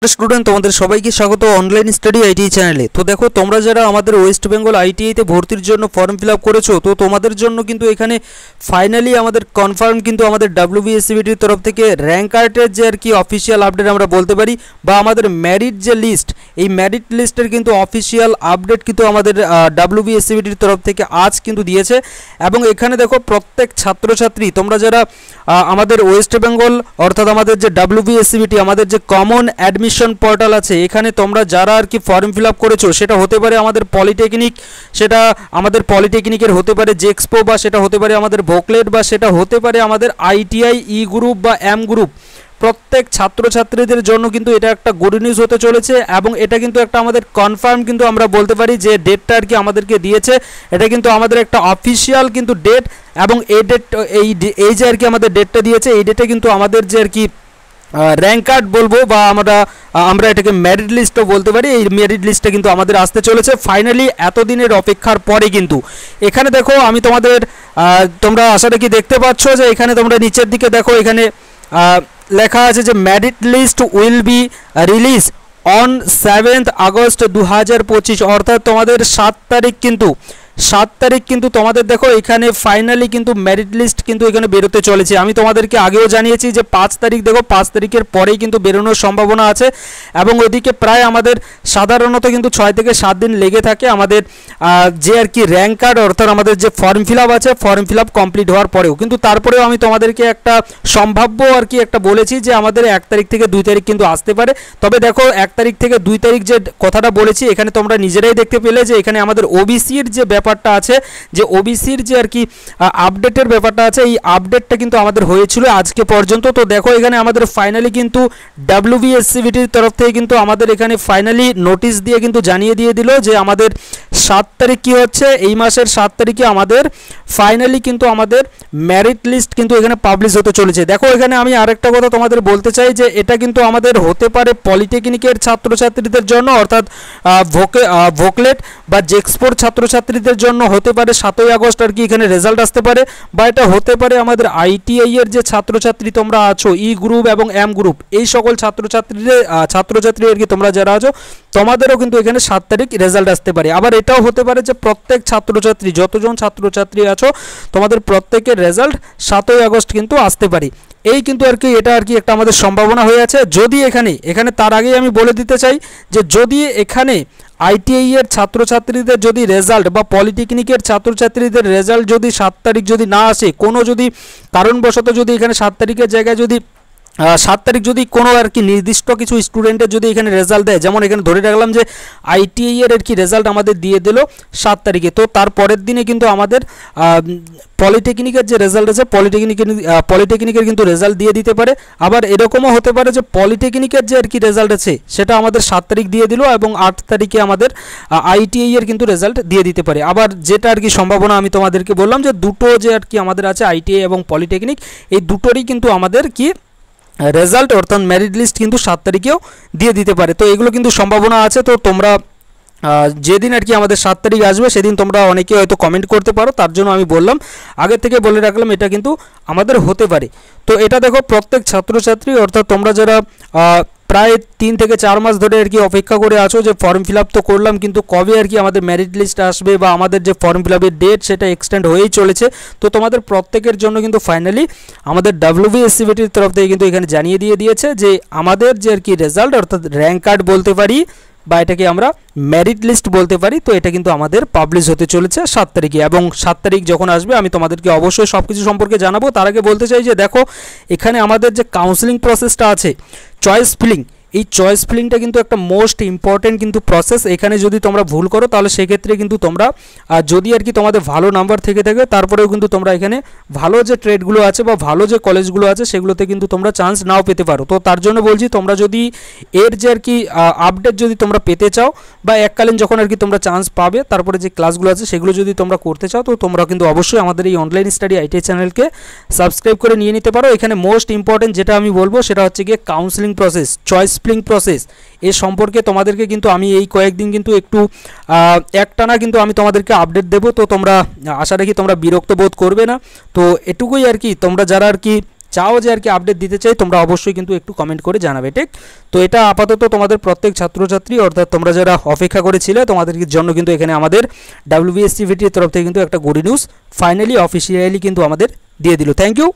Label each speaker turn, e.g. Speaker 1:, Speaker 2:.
Speaker 1: Student তোমাদের সবাইকে স্বাগত অনলাইন স্টাডি আইটিআই চ্যানেলে। তো দেখো তোমরা যারা আমাদের ওয়েস্ট বেঙ্গল আইটিআইতে ভর্তির জন্য ফর্ম ফিল আপ করেছো, তো তোমাদের জন্য কিন্তু এখানে ফাইনালি আমাদের কনফার্ম কিন্তু আমাদের WBSCBTর তরফ থেকে র্যাঙ্ক কার্ডের যে আর কি অফিসিয়াল আপডেট আমরা বলতে পারি, বা আমাদের মেরিট যে লিস্ট, এই মেরিট লিস্টের কিন্তু অফিসিয়াল আপডেট কিন্তু আমাদের WBSCBTর তরফ থেকে আজ কিন্তু দিয়েছে। এবং এখানে দেখো প্রত্যেক ছাত্রছাত্রী তোমরা যারা আমাদের ওয়েস্ট বেঙ্গল অর্থাৎ আমাদের যে WBSCBT আমাদের যে কমন অ্যাডমিশন পোর্টাল আছে, এখানে তোমরা যারা আর কি ফর্ম ফিল আপ করেছো, সেটা হতে পারে আমাদের পলিটেকনিক, সেটা আমাদের পলিটেকনিকের হতে পারে জেক্সপো, বা সেটা হতে পারে আমাদের ভোকলেট, বা সেটা হতে পারে আমাদের ITI ই গ্রুপ বা এম গ্রুপ, প্রত্যেক ছাত্রছাত্রীদের জন্য কিন্তু এটা একটা গুড নিউজ হতে চলেছে। এবং এটা কিন্তু একটা আমাদের কনফার্ম কিন্তু আমরা বলতে পারি যে ডেটটা আর কি আমাদেরকে দিয়েছে, এটা কিন্তু আমাদের একটা অফিসিয়াল কিন্তু ডেট। এবং এই ডেট এই যে আর কি আমাদের ডেটটা দিয়েছে, এই ডেটে কিন্তু আমাদের যে আর কি র্যাঙ্ক কার্ড বলবো, বা আমরা এটাকে মেরিট লিস্টও বলতে পারি, এই মেরিট লিস্টটা কিন্তু আমাদের আসতে চলেছে ফাইনালি এতদিনের অপেক্ষার পরে। কিন্তু এখানে দেখো আমি তোমাদের তোমরা আশা রাখি দেখতে পাচ্ছ যে এখানে তোমরা নিচের দিকে দেখো, এখানে লেখা আছে যে merit list will be release on 7 August 2025, অর্থাৎ তোমাদের 7 তারিখ কিন্তু তোমাদের দেখো এখানে ফাইনালি কিন্তু মেরিট লিস্ট কিন্তু এখানে বেরোতে চলেছে। আমি তোমাদেরকে আগেও জানিয়েছি যে 5 তারিখ দেখো 5 তারিখের পরেই কিন্তু বেরোনোর সম্ভাবনা আছে। এবং ওইদিকে প্রায় আমাদের সাধারণত কিন্তু 6 থেকে 7 দিন লেগে থাকে আমাদের যে আর কি র্যাঙ্ক কার্ড অর্থাৎ আমাদের যে ফর্ম ফিল আপ আছে, ফর্ম ফিল আপ কমপ্লিট হওয়ার পরেও কিন্তু তারপরেও আমি তোমাদেরকে একটা সম্ভাব্য আর কি একটা বলেছি যে আমাদের 1 তারিখ থেকে 2 তারিখ কিন্তু আসতে পারে। তবে দেখো 1 তারিখ থেকে 2 তারিখ যে কথাটা বলেছি, এখানে তোমরা নিজেরাই দেখতে পেলে যে এখানে আমাদের ওবিসির যে ব্যাপারটা আছে, যে ওবিসির যে আর কি আপডেটের ব্যাপারটা আছে, এই আপডেটটা কিন্তু আমাদের হয়েছিল আজকে পর্যন্ত। তো দেখো এখানে আমাদের ফাইনালি কিন্তু WBSCBTর তরফ থেকে কিন্তু আমাদের এখানে ফাইনালি নোটিশ দিয়ে কিন্তু জানিয়ে দিয়ে দিল যে আমাদের 7 তারিখ কি হচ্ছে, এই মাসের 7 তারিখে আমাদের ফাইনালি কিন্তু আমাদের মেরিট লিস্ট কিন্তু এখানে পাবলিশ হতে চলেছে। দেখো এখানে আমি আরেকটা কথা তোমাদের বলতে চাই যে এটা কিন্তু আমাদের হতে পারে পলিটেকনিকের ছাত্রছাত্রীদের জন্য, অর্থাৎ ভোকলেট বা জেক্সপোর ছাত্রছাত্রীদের জন্য হতে পারে 7ই আগস্ট আর কি এখানে রেজাল্ট আসতে পারে, বা এটা হতে পারে আমাদের ITI এর যে ছাত্রছাত্রী তোমরা আছো ই গ্রুপ এবং এম গ্রুপ, এই সকল ছাত্রছাত্রী আর কি তোমরা যারা আছো, তোমাদেরও কিন্তু এখানে 7 তারিখ রেজাল্ট আসতে পারে। আবার এটাও হতে পারে যে প্রত্যেক ছাত্রছাত্রী যতজন ছাত্রছাত্রী আছো তোমাদের প্রত্যেকের রেজাল্ট 7ই আগস্ট কিন্তু আসতে পারে। এই কিন্তু আর কি এটা আর কি একটা আমাদের সম্ভাবনা হয়ে আছে। যদি এখানে তার আগেই আমি বলে দিতে চাই যে যদি এখানে ITI এর ছাত্রছাত্রীদের যদি রেজাল্ট বা পলিটেকনিকের ছাত্রছাত্রীদের রেজাল্ট যদি 7 তারিখ যদি না আসে, কোনো যদি কারণবশত যদি এখানে 7 তারিখের জায়গায় যদি 7 তারিখ যদি কোনো আর কি নির্দিষ্ট কিছু স্টুডেন্টের যদি এখানে রেজাল্ট দেয়, যেমন এখানে ধরে রাখলাম যে ITI এর আর কি রেজাল্ট আমাদের দিয়ে দিল 7 তারিখে, তো তার পরের দিনে কিন্তু আমাদের পলিটেকনিকের যে রেজাল্ট আছে পলিটেকনিকের কিন্তু রেজাল্ট দিয়ে দিতে পারে। আবার এরকমও হতে পারে যে পলিটেকনিকের যে আর কি রেজাল্ট আছে সেটা আমাদের 7 তারিখ দিয়ে দিল এবং 8 তারিখে আমাদের ITI এর কিন্তু রেজাল্ট দিয়ে দিতে পারে। আবার যেটা আর কি সম্ভাবনা আমি তোমাদেরকে বললাম যে দুটো যে আর কি আমাদের আছে ITI এবং পলিটেকনিক, এই দুটোরই কিন্তু আমাদের কি রেজাল্ট অর্থাৎ মেরিট লিস্ট কিন্তু 7 তারিখেও দিয়ে দিতে পারে। তো এগুলো কিন্তু সম্ভাবনা আছে। তো তোমরা যেদিন আর কি আমাদের 7 তারিখ আসবে সেদিন তোমরা অনেকে হয়তো কমেন্ট করতে পারো, তার জন্য আমি বললাম আগে থেকে বলে রাখলাম এটা কিন্তু আমাদের হতে পারে। তো এটা দেখো প্রত্যেক ছাত্রছাত্রী অর্থাৎ তোমরা যারা প্রায় 3 থেকে 4 মাস ধরে আর কি অপেক্ষা করে আছো যে ফর্ম ফিল আপ তো করলাম কিন্তু কবে আর কি আমাদের মেরিট লিস্ট আসবে বা আমাদের যে ফর্ম ফিল আপের ডেট সেটা এক্সটেন্ড হয়েই চলেছে। তো তোমাদের প্রত্যেকের জন্য কিন্তু ফাইনালি আমাদের WBSCBTর তরফ থেকে কিন্তু এখানে জানিয়ে দিয়েছে যে আমাদের যে আর কি রেজাল্ট অর্থাৎ র্যাঙ্ক কার্ড বলতে পারি বা এটাকে আমরা মেরিট লিস্ট বলতে পারি, তো এটা কিন্তু আমাদের পাবলিশ হতে চলেছে 7 তারিখে। এবং 7 তারিখ যখন আসবে আমি তোমাদেরকে অবশ্যই সব কিছু সম্পর্কে জানাবো। তার আগে বলতে চাই যে দেখো এখানে আমাদের যে কাউন্সেলিং প্রসেসটা আছে, চয়েস ফিলিং, এই চয়েস ফিলিংটা কিন্তু একটা মোস্ট ইম্পর্টেন্ট কিন্তু প্রসেস। এখানে যদি তোমরা ভুল করো তাহলে সেক্ষেত্রে কিন্তু তোমরা যদি আর কি তোমাদের ভালো নাম্বার থেকে থাকে তারপরেও কিন্তু তোমরা এখানে ভালো যে ট্রেডগুলো আছে বা ভালো যে কলেজগুলো আছে সেগুলোতে কিন্তু তোমরা চান্স নাও পেতে পারো। তো তার জন্য বলছি তোমরা যদি এর যে আর কি আপডেট যদি তোমরা পেতে চাও বা এককালীন যখন আর কি তোমরা চান্স পাবে তারপরে যে ক্লাসগুলো আছে সেগুলো যদি তোমরা করতে চাও, তো তোমরা কিন্তু অবশ্যই আমাদের এই অনলাইন স্টাডি ITI চ্যানেলকে সাবস্ক্রাইব করে নিয়ে নিতে পারো। এখানে মোস্ট ইম্পর্টেন্ট যেটা আমি বলবো সেটা হচ্ছে গিয়ে counselling process, choice filling process, এ সম্পর্কে তোমাদেরকে কিন্তু আমি এই কয়েকদিন কিন্তু একটু একটানা কিন্তু আমি তোমাদেরকে আপডেট দেবো। তো তোমরা আশা রাখি তোমরা বিরক্ত বোধ করবে না। তো এটুকুই আর কি, তোমরা যারা আর কি চাও যে আর কি আপডেট দিতে চাই, তোমরা অবশ্যই কিন্তু একটু কমেন্ট করে জানাবে, ঠিক? তো এটা আপাতত তোমাদের প্রত্যেক ছাত্রছাত্রী অর্থাৎ তোমরা যারা অপেক্ষা করেছিলে তোমাদের জন্য কিন্তু এখানে আমাদের WBSCVT এর তরফ থেকে কিন্তু একটা গুড নিউজ ফাইনালি অফিসিয়ালি কিন্তু আমাদের দিয়ে দিল। Thank you.